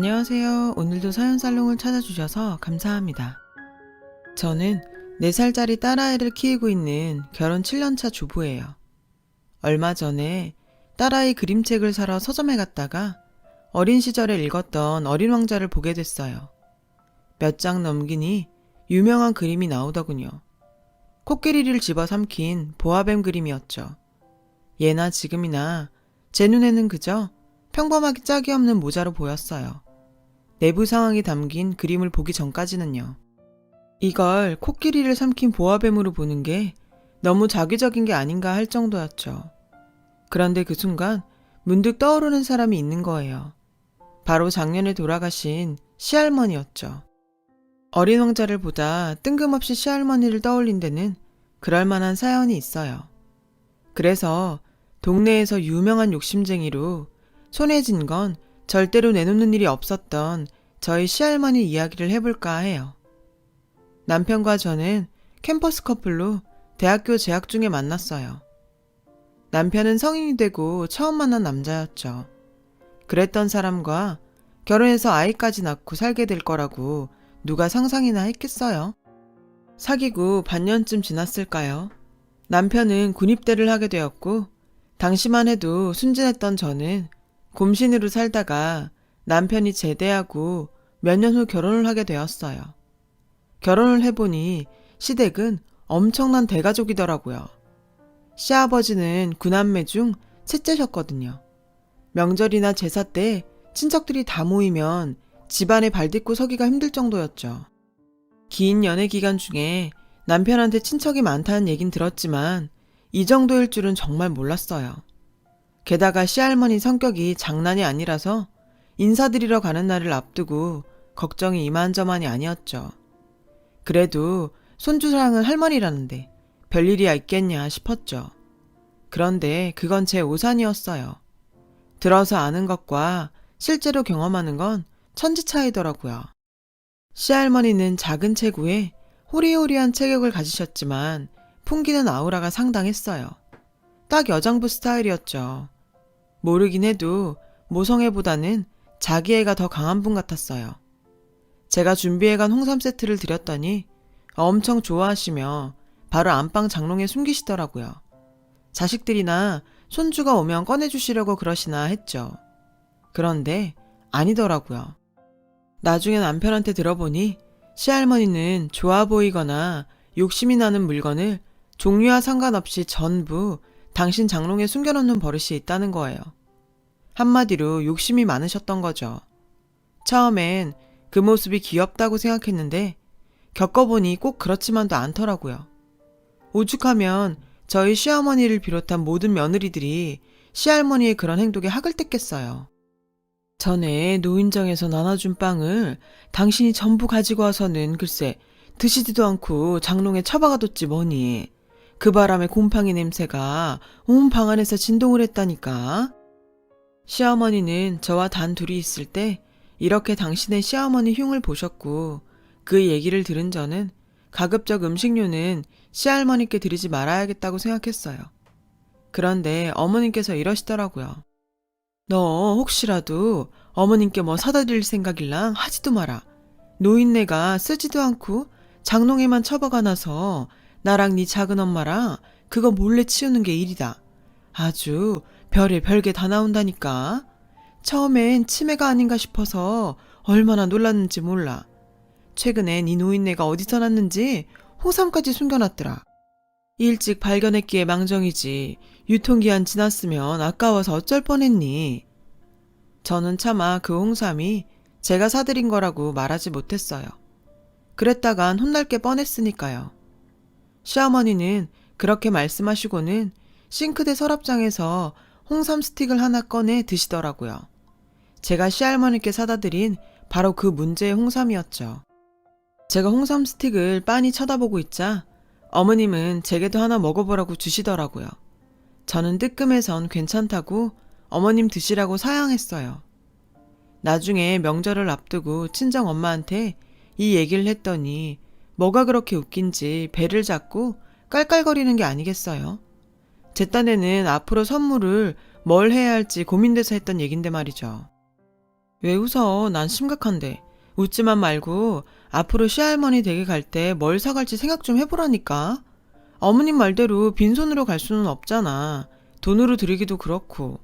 안녕하세요. 오늘도 사연살롱을 찾아주셔서 감사합니다. 저는 4살짜리 딸아이를 키우고 있는 결혼 7년차 주부예요. 얼마 전에 딸아이 그림책을 사러 서점에 갔다가 어린 시절에 읽었던 어린 왕자를 보게 됐어요. 몇 장 넘기니 유명한 그림이 나오더군요. 코끼리를 집어삼킨 보아뱀 그림이었죠. 예나 지금이나 제 눈에는 그저 평범하게 짝이 없는 모자로 보였어요. 내부 상황이 담긴 그림을 보기 전까지는요. 이걸 코끼리를 삼킨 보아뱀으로 보는 게 너무 자기적인 게 아닌가 할 정도였죠. 그런데 그 순간 문득 떠오르는 사람이 있는 거예요. 바로 작년에 돌아가신 시할머니였죠. 어린 왕자를 보다 뜬금없이 시할머니를 떠올린 데는 그럴 만한 사연이 있어요. 그래서 동네에서 유명한 욕심쟁이로 손에 쥔 건 절대로 내놓는 일이 없었던 저희 시할머니 이야기를 해볼까 해요. 남편과 저는 캠퍼스 커플로 대학교 재학 중에 만났어요. 남편은 성인이 되고 처음 만난 남자였죠. 그랬던 사람과 결혼해서 아이까지 낳고 살게 될 거라고 누가 상상이나 했겠어요? 사귀고 반년쯤 지났을까요? 남편은 군입대를 하게 되었고 당시만 해도 순진했던 저는 곰신으로 살다가 남편이 제대하고 몇 년 후 결혼을 하게 되었어요. 결혼을 해보니 시댁은 엄청난 대가족이더라고요. 시아버지는 9남매 중 셋째셨거든요. 명절이나 제사 때 친척들이 다 모이면 집안에 발 딛고 서기가 힘들 정도였죠. 긴 연애 기간 중에 남편한테 친척이 많다는 얘긴 들었지만 이 정도일 줄은 정말 몰랐어요. 게다가 시할머니 성격이 장난이 아니라서 인사드리러 가는 날을 앞두고 걱정이 이만저만이 아니었죠. 그래도 손주사랑은 할머니라는데 별일이야 있겠냐 싶었죠. 그런데 그건 제 오산이었어요. 들어서 아는 것과 실제로 경험하는 건 천지 차이더라고요. 시할머니는 작은 체구에 호리호리한 체격을 가지셨지만 풍기는 아우라가 상당했어요. 딱 여장부 스타일이었죠. 모르긴 해도 모성애보다는 자기애가 더 강한 분 같았어요. 제가 준비해간 홍삼 세트를 드렸더니 엄청 좋아하시며 바로 안방 장롱에 숨기시더라고요. 자식들이나 손주가 오면 꺼내주시려고 그러시나 했죠. 그런데 아니더라고요. 나중에 남편한테 들어보니 시할머니는 좋아 보이거나 욕심이 나는 물건을 종류와 상관없이 전부 당신 장롱에 숨겨놓는 버릇이 있다는 거예요. 한마디로 욕심이 많으셨던 거죠. 처음엔 그 모습이 귀엽다고 생각했는데 겪어보니 꼭 그렇지만도 않더라고요. 오죽하면 저희 시어머니를 비롯한 모든 며느리들이 시할머니의 그런 행동에 학을 뗐겠어요. 전에 노인정에서 나눠준 빵을 당신이 전부 가지고 와서는 글쎄 드시지도 않고 장롱에 처박아뒀지 뭐니. 그 바람에 곰팡이 냄새가 온 방 안에서 진동을 했다니까. 시어머니는 저와 단 둘이 있을 때 이렇게 당신의 시어머니 흉을 보셨고 그 얘기를 들은 저는 가급적 음식료는 시할머니께 드리지 말아야겠다고 생각했어요. 그런데 어머님께서 이러시더라고요. 너 혹시라도 어머님께 뭐 사다 드릴 생각일랑 하지도 마라. 노인네가 쓰지도 않고 장롱에만 처박아놔서 나랑 네 작은 엄마랑 그거 몰래 치우는 게 일이다. 아주 별의 별게 다 나온다니까. 처음엔 치매가 아닌가 싶어서 얼마나 놀랐는지 몰라. 최근에 네 노인네가 어디서 났는지 홍삼까지 숨겨놨더라. 일찍 발견했기에 망정이지 유통기한 지났으면 아까워서 어쩔 뻔했니. 저는 차마 그 홍삼이 제가 사드린 거라고 말하지 못했어요. 그랬다간 혼날 게 뻔했으니까요. 시어머니는 그렇게 말씀하시고는 싱크대 서랍장에서 홍삼 스틱을 하나 꺼내 드시더라고요. 제가 시할머니께 사다 드린 바로 그 문제의 홍삼이었죠. 제가 홍삼 스틱을 빤히 쳐다보고 있자 어머님은 제게도 하나 먹어보라고 주시더라고요. 저는 뜨끔해선 괜찮다고 어머님 드시라고 사양했어요. 나중에 명절을 앞두고 친정 엄마한테 이 얘기를 했더니 뭐가 그렇게 웃긴지 배를 잡고 깔깔거리는 게 아니겠어요? 제 딴에는 앞으로 선물을 뭘 해야 할지 고민돼서 했던 얘긴데 말이죠. 왜 웃어? 난 심각한데. 웃지만 말고 앞으로 시할머니 댁에 갈 때 뭘 사갈지 생각 좀 해보라니까. 어머님 말대로 빈손으로 갈 수는 없잖아. 돈으로 드리기도 그렇고.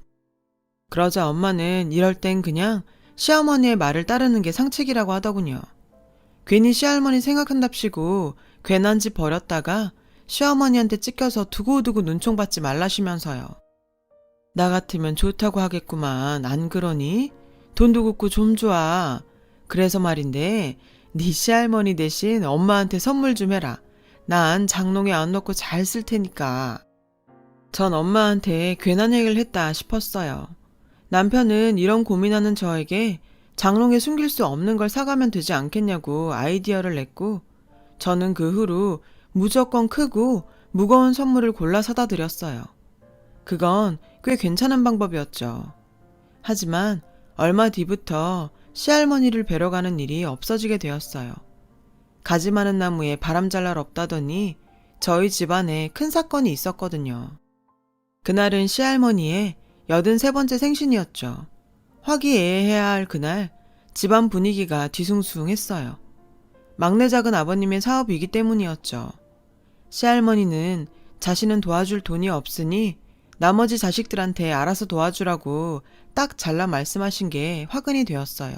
그러자 엄마는 이럴 땐 그냥 시어머니의 말을 따르는 게 상책이라고 하더군요. 괜히 시할머니 생각한답시고 괜한 집 버렸다가 시어머니한테 찢겨서 두고두고 눈총받지 말라시면서요. 나 같으면 좋다고 하겠구만. 안 그러니? 돈도 굽고 좀 좋아. 그래서 말인데 네 시할머니 대신 엄마한테 선물 좀 해라. 난 장롱에 안 넣고 잘 쓸 테니까. 전 엄마한테 괜한 얘기를 했다 싶었어요. 남편은 이런 고민하는 저에게 장롱에 숨길 수 없는 걸 사가면 되지 않겠냐고 아이디어를 냈고, 저는 그 후로 무조건 크고 무거운 선물을 골라 사다 드렸어요. 그건 꽤 괜찮은 방법이었죠. 하지만 얼마 뒤부터 시할머니를 뵈러 가는 일이 없어지게 되었어요. 가지 많은 나무에 바람 잘 날 없다더니 저희 집안에 큰 사건이 있었거든요. 그날은 시할머니의 83번째 생신이었죠. 화기애애해야 할 그날 집안 분위기가 뒤숭숭했어요. 막내 작은 아버님의 사업이기 때문이었죠. 시할머니는 자신은 도와줄 돈이 없으니 나머지 자식들한테 알아서 도와주라고 딱 잘라 말씀하신 게 화근이 되었어요.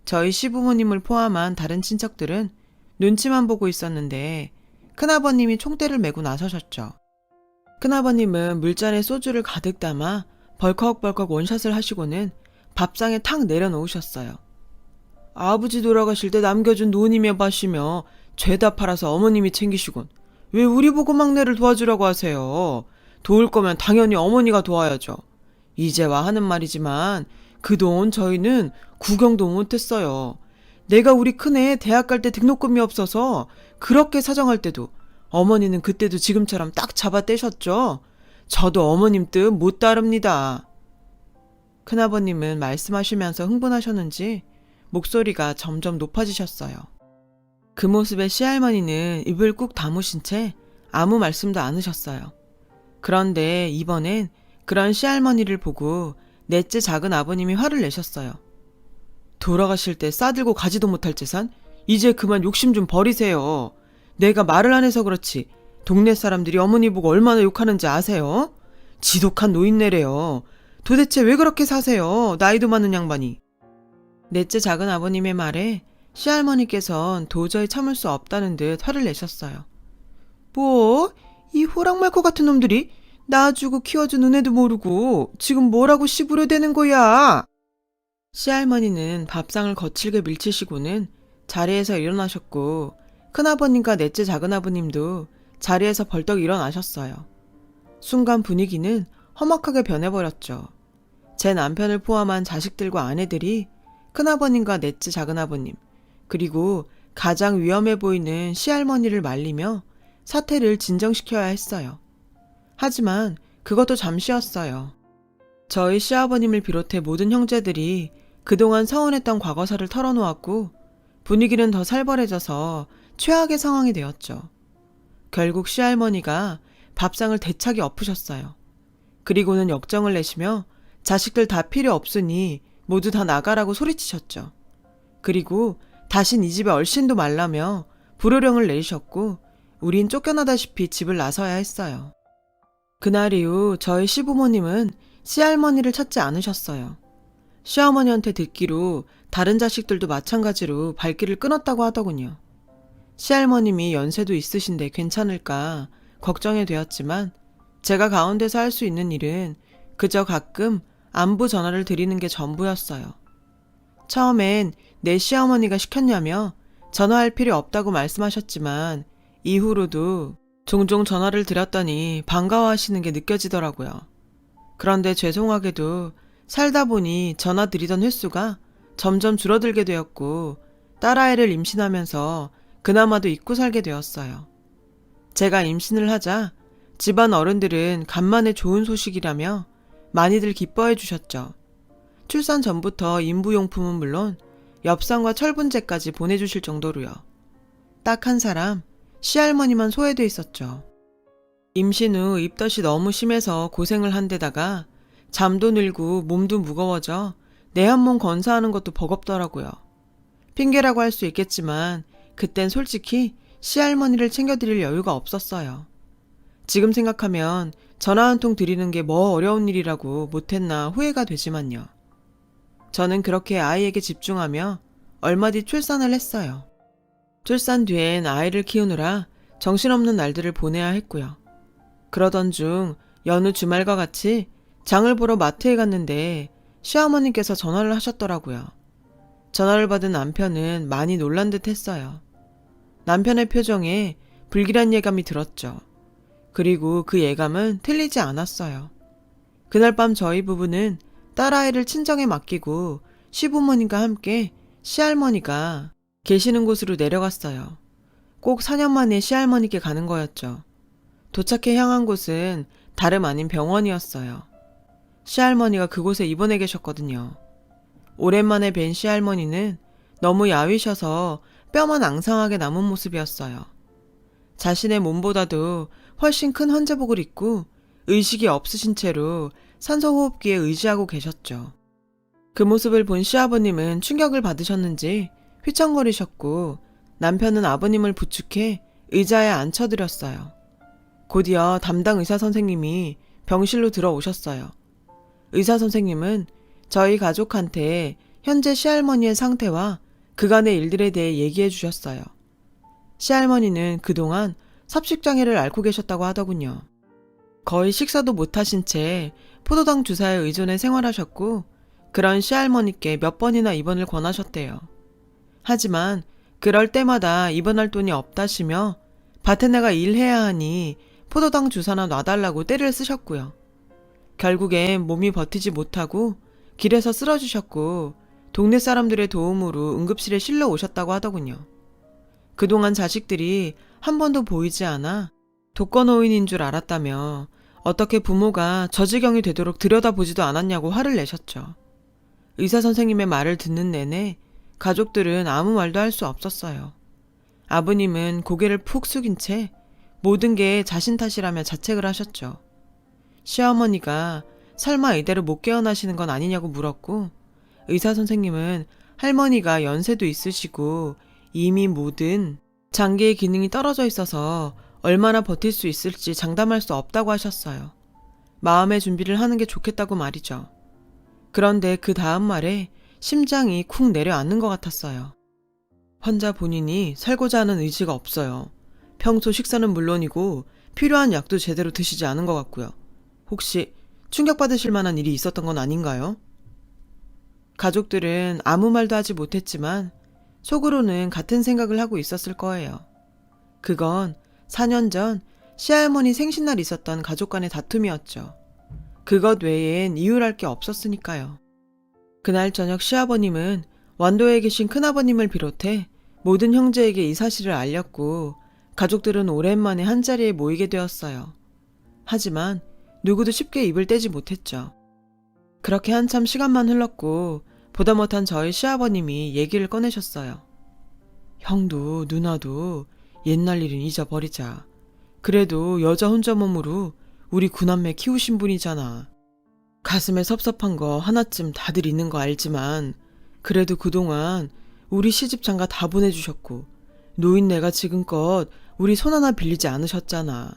저희 시부모님을 포함한 다른 친척들은 눈치만 보고 있었는데 큰아버님이 총대를 메고 나서셨죠. 큰아버님은 물잔에 소주를 가득 담아 벌컥벌컥 원샷을 하시고는 밥상에 탁 내려놓으셨어요. 아버지 돌아가실 때 남겨준 노님의 밭이며 죄다 팔아서 어머님이 챙기시곤 왜 우리 보고 막내를 도와주라고 하세요. 도울 거면 당연히 어머니가 도와야죠. 이제와 하는 말이지만 그동안 저희는 구경도 못했어요. 내가 우리 큰애 대학 갈 때 등록금이 없어서 그렇게 사정할 때도 어머니는 그때도 지금처럼 딱 잡아 떼셨죠. 저도 어머님 뜻 못 따릅니다. 큰아버님은 말씀하시면서 흥분하셨는지 목소리가 점점 높아지셨어요. 그 모습에 시할머니는 입을 꾹 다무신 채 아무 말씀도 안 하셨어요. 그런데 이번엔 그런 시할머니를 보고 넷째 작은 아버님이 화를 내셨어요. 돌아가실 때 싸들고 가지도 못할 재산? 이제 그만 욕심 좀 버리세요. 내가 말을 안 해서 그렇지 동네 사람들이 어머니 보고 얼마나 욕하는지 아세요? 지독한 노인네래요. 도대체 왜 그렇게 사세요? 나이도 많은 양반이. 넷째 작은 아버님의 말에 시할머니께선 도저히 참을 수 없다는 듯 화를 내셨어요. 뭐? 이 호랑말코 같은 놈들이 낳아주고 키워준 은혜도 모르고 지금 뭐라고 씨부려대는 거야? 시할머니는 밥상을 거칠게 밀치시고는 자리에서 일어나셨고 큰아버님과 넷째 작은아버님도 자리에서 벌떡 일어나셨어요. 순간 분위기는 험악하게 변해버렸죠. 제 남편을 포함한 자식들과 아내들이 큰아버님과 넷째 작은아버님 그리고 가장 위험해 보이는 시할머니를 말리며 사태를 진정시켜야 했어요. 하지만 그것도 잠시였어요. 저희 시아버님을 비롯해 모든 형제들이 그동안 서운했던 과거사를 털어놓았고 분위기는 더 살벌해져서 최악의 상황이 되었죠. 결국 시할머니가 밥상을 대차게 엎으셨어요. 그리고는 역정을 내시며 자식들 다 필요 없으니 모두 다 나가라고 소리치셨죠. 그리고 다신 이 집에 얼씬도 말라며 불호령을 내리셨고 우린 쫓겨나다시피 집을 나서야 했어요. 그날 이후 저희 시부모님은 시할머니를 찾지 않으셨어요. 시어머니한테 듣기로 다른 자식들도 마찬가지로 발길을 끊었다고 하더군요. 시할머님이 연세도 있으신데 괜찮을까 걱정이 되었지만 제가 가운데서 할 수 있는 일은 그저 가끔 안부 전화를 드리는 게 전부였어요. 처음엔 내 시어머니가 시켰냐며 전화할 필요 없다고 말씀하셨지만 이후로도 종종 전화를 드렸더니 반가워하시는 게 느껴지더라고요. 그런데 죄송하게도 살다 보니 전화 드리던 횟수가 점점 줄어들게 되었고 딸아이를 임신하면서 그나마도 잊고 살게 되었어요. 제가 임신을 하자 집안 어른들은 간만에 좋은 소식이라며 많이들 기뻐해 주셨죠. 출산 전부터 인부용품은 물론 엽산과 철분제까지 보내주실 정도로요. 딱 한 사람, 시할머니만 소외돼 있었죠. 임신 후 입덧이 너무 심해서 고생을 한 데다가 잠도 늘고 몸도 무거워져 내 한 몸 건사하는 것도 버겁더라고요. 핑계라고 할 수 있겠지만 그땐 솔직히 시할머니를 챙겨드릴 여유가 없었어요. 지금 생각하면 전화 한 통 드리는 게 뭐 어려운 일이라고 못했나 후회가 되지만요. 저는 그렇게 아이에게 집중하며 얼마 뒤 출산을 했어요. 출산 뒤엔 아이를 키우느라 정신없는 날들을 보내야 했고요. 그러던 중 여느 주말과 같이 장을 보러 마트에 갔는데 시어머니께서 전화를 하셨더라고요. 전화를 받은 남편은 많이 놀란 듯 했어요. 남편의 표정에 불길한 예감이 들었죠. 그리고 그 예감은 틀리지 않았어요. 그날 밤 저희 부부는 딸아이를 친정에 맡기고 시부모님과 함께 시할머니가 계시는 곳으로 내려갔어요. 꼭 4년 만에 시할머니께 가는 거였죠. 도착해 향한 곳은 다름 아닌 병원이었어요. 시할머니가 그곳에 입원해 계셨거든요. 오랜만에 뵌 시할머니는 너무 야위셔서 뼈만 앙상하게 남은 모습이었어요. 자신의 몸보다도 훨씬 큰 환자복을 입고 의식이 없으신 채로 산소호흡기에 의지하고 계셨죠. 그 모습을 본 시아버님은 충격을 받으셨는지 휘청거리셨고 남편은 아버님을 부축해 의자에 앉혀드렸어요. 곧이어 담당 의사 선생님이 병실로 들어오셨어요. 의사 선생님은 저희 가족한테 현재 시할머니의 상태와 그간의 일들에 대해 얘기해 주셨어요. 시할머니는 그동안 섭식장애를 앓고 계셨다고 하더군요. 거의 식사도 못하신 채 포도당 주사에 의존해 생활하셨고 그런 시할머니께 몇 번이나 입원을 권하셨대요. 하지만 그럴 때마다 입원할 돈이 없다시며 밭에 나가 일해야 하니 포도당 주사나 놔달라고 떼를 쓰셨고요. 결국엔 몸이 버티지 못하고 길에서 쓰러지셨고 동네 사람들의 도움으로 응급실에 실려 오셨다고 하더군요. 그동안 자식들이 한 번도 보이지 않아 독거노인인 줄 알았다며 어떻게 부모가 저 지경이 되도록 들여다보지도 않았냐고 화를 내셨죠. 의사 선생님의 말을 듣는 내내 가족들은 아무 말도 할 수 없었어요. 아버님은 고개를 푹 숙인 채 모든 게 자신 탓이라며 자책을 하셨죠. 시어머니가 설마 이대로 못 깨어나시는 건 아니냐고 물었고 의사 선생님은 할머니가 연세도 있으시고 이미 모든 장기의 기능이 떨어져 있어서 얼마나 버틸 수 있을지 장담할 수 없다고 하셨어요. 마음의 준비를 하는 게 좋겠다고 말이죠. 그런데 그 다음 말에 심장이 쿵 내려앉는 것 같았어요. 환자 본인이 살고자 하는 의지가 없어요. 평소 식사는 물론이고 필요한 약도 제대로 드시지 않은 것 같고요. 혹시 충격받으실 만한 일이 있었던 건 아닌가요? 가족들은 아무 말도 하지 못했지만 속으로는 같은 생각을 하고 있었을 거예요. 그건 4년 전 시할머니 생신날 있었던 가족 간의 다툼이었죠. 그것 외엔 이유랄 게 없었으니까요. 그날 저녁 시아버님은 완도에 계신 큰아버님을 비롯해 모든 형제에게 이 사실을 알렸고 가족들은 오랜만에 한자리에 모이게 되었어요. 하지만 누구도 쉽게 입을 떼지 못했죠. 그렇게 한참 시간만 흘렀고 보다 못한 저희 시아버님이 얘기를 꺼내셨어요. 형도 누나도 옛날 일은 잊어버리자. 그래도 여자 혼자 몸으로 우리 구남매 키우신 분이잖아. 가슴에 섭섭한 거 하나쯤 다들 있는 거 알지만 그래도 그동안 우리 시집 장가 다 보내주셨고 노인네가 지금껏 우리 손 하나 빌리지 않으셨잖아.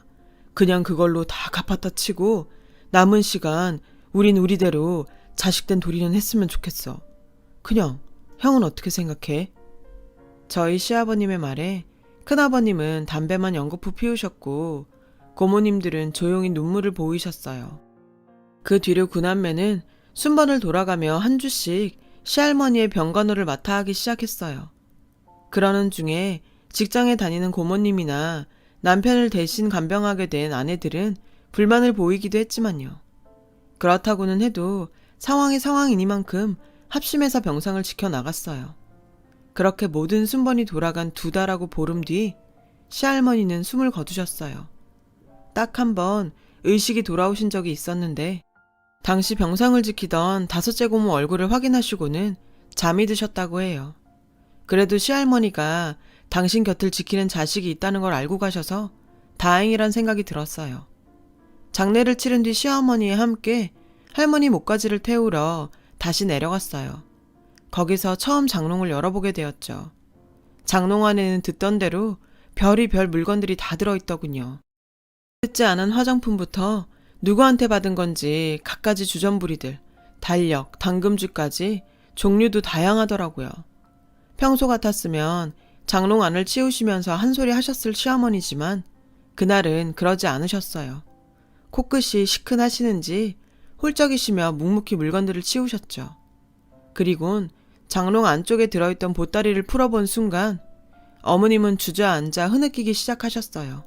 그냥 그걸로 다 갚았다 치고 남은 시간 우린 우리대로 자식된 도리는 했으면 좋겠어. 그냥 형은 어떻게 생각해? 저희 시아버님의 말에 큰아버님은 담배만 연거푸 피우셨고 고모님들은 조용히 눈물을 보이셨어요. 그 뒤로 구남매는 순번을 돌아가며 한 주씩 시할머니의 병간호를 맡아 하기 시작했어요. 그러는 중에 직장에 다니는 고모님이나 남편을 대신 간병하게 된 아내들은 불만을 보이기도 했지만요. 그렇다고는 해도 상황이 상황이니만큼 합심해서 병상을 지켜나갔어요. 그렇게 모든 순번이 돌아간 2달하고 보름 뒤 시할머니는 숨을 거두셨어요. 딱 한 번 의식이 돌아오신 적이 있었는데 당시 병상을 지키던 5째 고모 얼굴을 확인하시고는 잠이 드셨다고 해요. 그래도 시할머니가 당신 곁을 지키는 자식이 있다는 걸 알고 가셔서 다행이란 생각이 들었어요. 장례를 치른 뒤 시어머니와 함께 할머니 목까지를 태우러 다시 내려갔어요. 거기서 처음 장롱을 열어보게 되었죠. 장롱 안에는 듣던 대로 별의별 물건들이 다 들어있더군요. 뜯지 않은 화장품부터 누구한테 받은 건지 갖가지 주전부리들, 달력, 당금주까지 종류도 다양하더라고요. 평소 같았으면 장롱 안을 치우시면서 한 소리 하셨을 시어머니지만 그날은 그러지 않으셨어요. 코끝이 시큰하시는지 훌쩍이시며 묵묵히 물건들을 치우셨죠. 그리곤 장롱 안쪽에 들어있던 보따리를 풀어본 순간 어머님은 주저앉아 흐느끼기 시작하셨어요.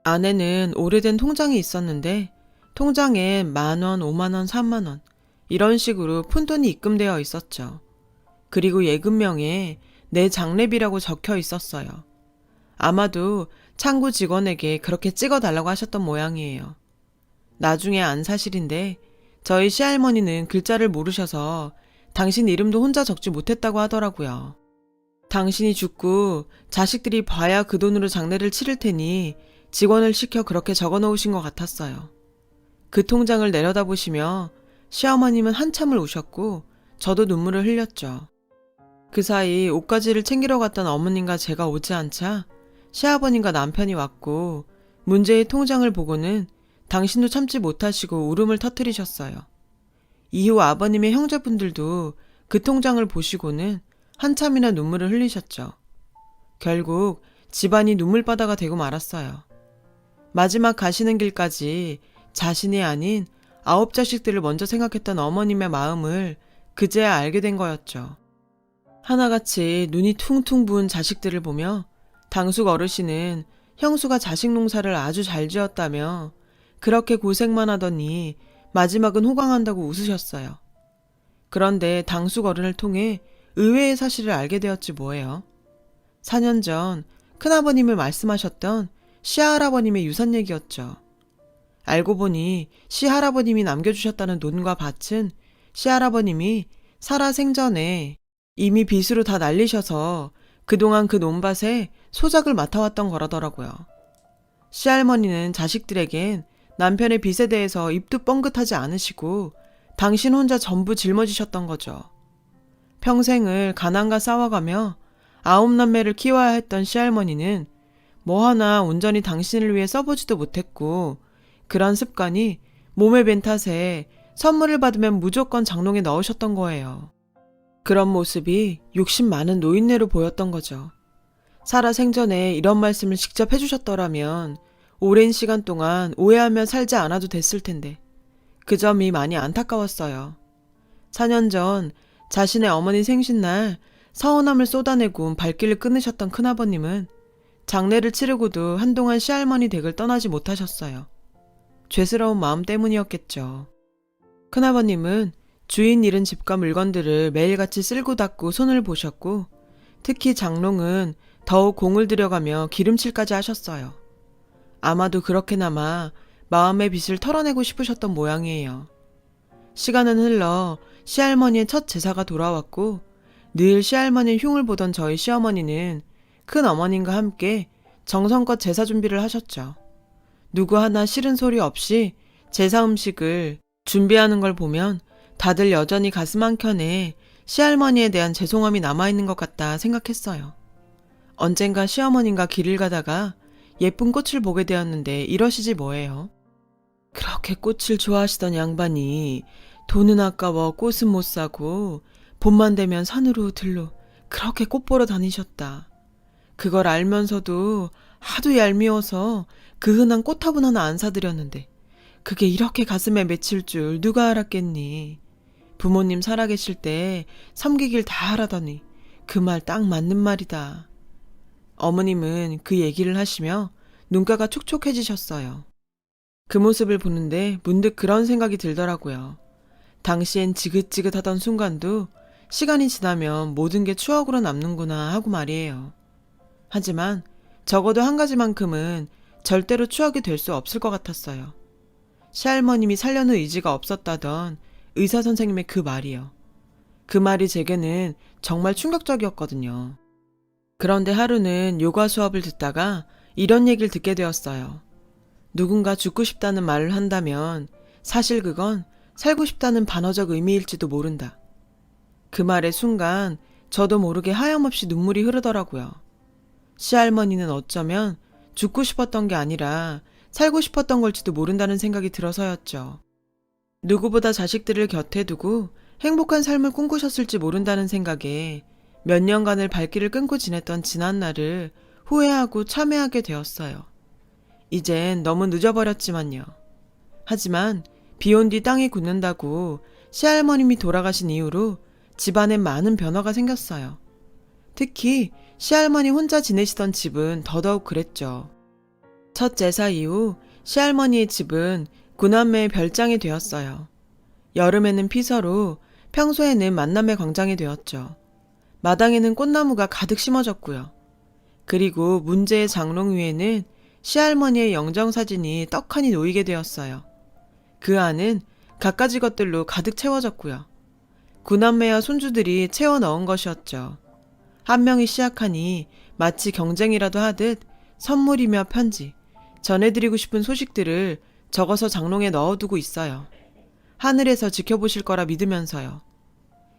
안에는 오래된 통장이 있었는데 통장에 10,000원, 50,000원, 30,000원 이런 식으로 푼돈이 입금되어 있었죠. 그리고 예금명에 내 장례비라고 적혀 있었어요. 아마도 창구 직원에게 그렇게 찍어달라고 하셨던 모양이에요. 나중에 안 사실인데 저희 시할머니는 글자를 모르셔서 당신 이름도 혼자 적지 못했다고 하더라고요. 당신이 죽고 자식들이 봐야 그 돈으로 장례를 치를 테니 직원을 시켜 그렇게 적어 놓으신 것 같았어요. 그 통장을 내려다보시며 시어머님은 한참을 우셨고 저도 눈물을 흘렸죠. 그 사이 옷가지를 챙기러 갔던 어머님과 제가 오지 않자 시아버님과 남편이 왔고 문제의 통장을 보고는 당신도 참지 못하시고 울음을 터뜨리셨어요. 이후 아버님의 형제분들도 그 통장을 보시고는 한참이나 눈물을 흘리셨죠. 결국 집안이 눈물바다가 되고 말았어요. 마지막 가시는 길까지 자신이 아닌 9 자식들을 먼저 생각했던 어머님의 마음을 그제야 알게 된 거였죠. 하나같이 눈이 퉁퉁 부은 자식들을 보며 당숙 어르신은 형수가 자식 농사를 아주 잘 지었다며 그렇게 고생만 하더니 마지막은 호강한다고 웃으셨어요. 그런데 당숙 어른을 통해 의외의 사실을 알게 되었지 뭐예요. 4년 전 큰아버님을 말씀하셨던 시할아버님의 유산 얘기였죠. 알고 보니 시할아버님이 남겨주셨다는 논과 밭은 시할아버님이 살아 생전에 이미 빚으로 다 날리셔서 그동안 그 논밭에 소작을 맡아왔던 거라더라고요. 시할머니는 자식들에겐 남편의 빚에 대해서 입도 뻥긋하지 않으시고 당신 혼자 전부 짊어지셨던 거죠. 평생을 가난과 싸워가며 9남매를 키워야 했던 시할머니는 뭐 하나 온전히 당신을 위해 써보지도 못했고 그런 습관이 몸에 밴 탓에 선물을 받으면 무조건 장롱에 넣으셨던 거예요. 그런 모습이 욕심 많은 노인네로 보였던 거죠. 살아 생전에 이런 말씀을 직접 해주셨더라면 오랜 시간 동안 오해하며 살지 않아도 됐을 텐데 그 점이 많이 안타까웠어요. 4년 전 자신의 어머니 생신날 서운함을 쏟아내고 발길을 끊으셨던 큰아버님은 장례를 치르고도 한동안 시할머니 댁을 떠나지 못하셨어요. 죄스러운 마음 때문이었겠죠. 큰아버님은 주인 잃은 집과 물건들을 매일같이 쓸고 닦고 손을 보셨고 특히 장롱은 더욱 공을 들여가며 기름칠까지 하셨어요. 아마도 그렇게나마 마음의 빚을 털어내고 싶으셨던 모양이에요. 시간은 흘러 시할머니의 첫 제사가 돌아왔고 늘 시할머니의 흉을 보던 저희 시어머니는 큰 어머님과 함께 정성껏 제사 준비를 하셨죠. 누구 하나 싫은 소리 없이 제사 음식을 준비하는 걸 보면 다들 여전히 가슴 한켠에 시할머니에 대한 죄송함이 남아있는 것 같다 생각했어요. 언젠가 시어머님과 길을 가다가 예쁜 꽃을 보게 되었는데 이러시지 뭐예요. 그렇게 꽃을 좋아하시던 양반이 돈은 아까워 꽃은 못 사고 봄만 되면 산으로 들로 그렇게 꽃 보러 다니셨다. 그걸 알면서도 하도 얄미워서 그 흔한 꽃화분 하나 안 사드렸는데 그게 이렇게 가슴에 맺힐 줄 누가 알았겠니. 부모님 살아계실 때 섬기길 다 하라더니 그 말 딱 맞는 말이다. 어머님은 그 얘기를 하시며 눈가가 촉촉해지셨어요. 그 모습을 보는데 문득 그런 생각이 들더라고요. 당시엔 지긋지긋하던 순간도 시간이 지나면 모든 게 추억으로 남는구나 하고 말이에요. 하지만 적어도 한 가지만큼은 절대로 추억이 될 수 없을 것 같았어요. 시할머님이 살려는 의지가 없었다던 의사 선생님의 그 말이요. 그 말이 제게는 정말 충격적이었거든요. 그런데 하루는 요가 수업을 듣다가 이런 얘기를 듣게 되었어요. 누군가 죽고 싶다는 말을 한다면 사실 그건 살고 싶다는 반어적 의미일지도 모른다. 그 말의 순간 저도 모르게 하염없이 눈물이 흐르더라고요. 시할머니는 어쩌면 죽고 싶었던 게 아니라 살고 싶었던 걸지도 모른다는 생각이 들어서였죠. 누구보다 자식들을 곁에 두고 행복한 삶을 꿈꾸셨을지 모른다는 생각에 몇 년간을 발길을 끊고 지냈던 지난날을 후회하고 참회하게 되었어요. 이젠 너무 늦어버렸지만요. 하지만 비온 뒤 땅이 굳는다고 시할머님이 돌아가신 이후로 집안엔 많은 변화가 생겼어요. 특히 시할머니 혼자 지내시던 집은 더더욱 그랬죠. 첫 제사 이후 시할머니의 집은 구남매의 별장이 되었어요. 여름에는 피서로, 평소에는 만남의 광장이 되었죠. 마당에는 꽃나무가 가득 심어졌고요. 그리고 문제의 장롱 위에는 시할머니의 영정사진이 떡하니 놓이게 되었어요. 그 안은 갖가지 것들로 가득 채워졌고요. 구남매와 손주들이 채워 넣은 것이었죠. 한 명이 시작하니 마치 경쟁이라도 하듯 선물이며 편지, 전해드리고 싶은 소식들을 적어서 장롱에 넣어두고 있어요. 하늘에서 지켜보실 거라 믿으면서요.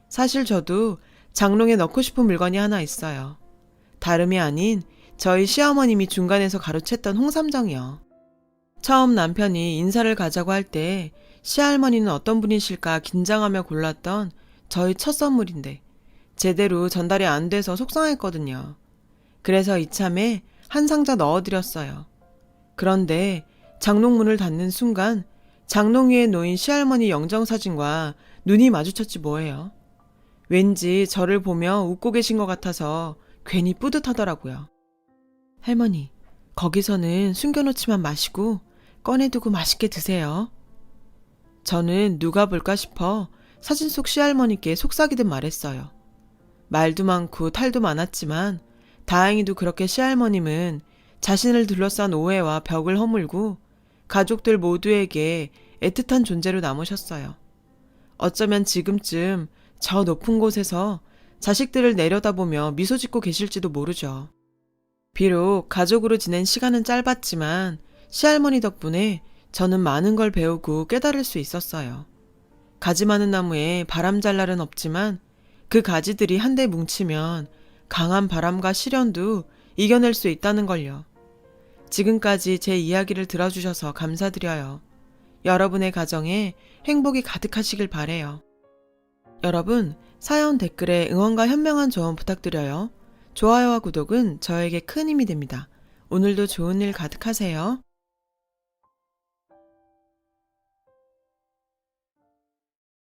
사실 저도 장롱에 넣고 싶은 물건이 하나 있어요. 다름이 아닌 저희 시어머님이 중간에서 가로챘던 홍삼정이요. 처음 남편이 인사를 가자고 할 때 시할머니는 어떤 분이실까 긴장하며 골랐던 저희 첫 선물인데 제대로 전달이 안 돼서 속상했거든요. 그래서 이참에 한 상자 넣어드렸어요. 그런데 장롱문을 닫는 순간 장롱 위에 놓인 시할머니 영정사진과 눈이 마주쳤지 뭐예요. 왠지 저를 보며 웃고 계신 것 같아서 괜히 뿌듯하더라고요. 할머니, 거기서는 숨겨놓지만 마시고 꺼내두고 맛있게 드세요. 저는 누가 볼까 싶어 사진 속 시할머니께 속삭이듯 말했어요. 말도 많고 탈도 많았지만 다행히도 그렇게 시할머님은 자신을 둘러싼 오해와 벽을 허물고 가족들 모두에게 애틋한 존재로 남으셨어요. 어쩌면 지금쯤 저 높은 곳에서 자식들을 내려다보며 미소 짓고 계실지도 모르죠. 비록 가족으로 지낸 시간은 짧았지만 시할머니 덕분에 저는 많은 걸 배우고 깨달을 수 있었어요. 가지 많은 나무에 바람 잘 날은 없지만 그 가지들이 한데 뭉치면 강한 바람과 시련도 이겨낼 수 있다는 걸요. 지금까지 제 이야기를 들어주셔서 감사드려요. 여러분의 가정에 행복이 가득하시길 바래요. 여러분, 사연 댓글에 응원과 현명한 조언 부탁드려요. 좋아요와 구독은 저에게 큰 힘이 됩니다. 오늘도 좋은 일 가득하세요.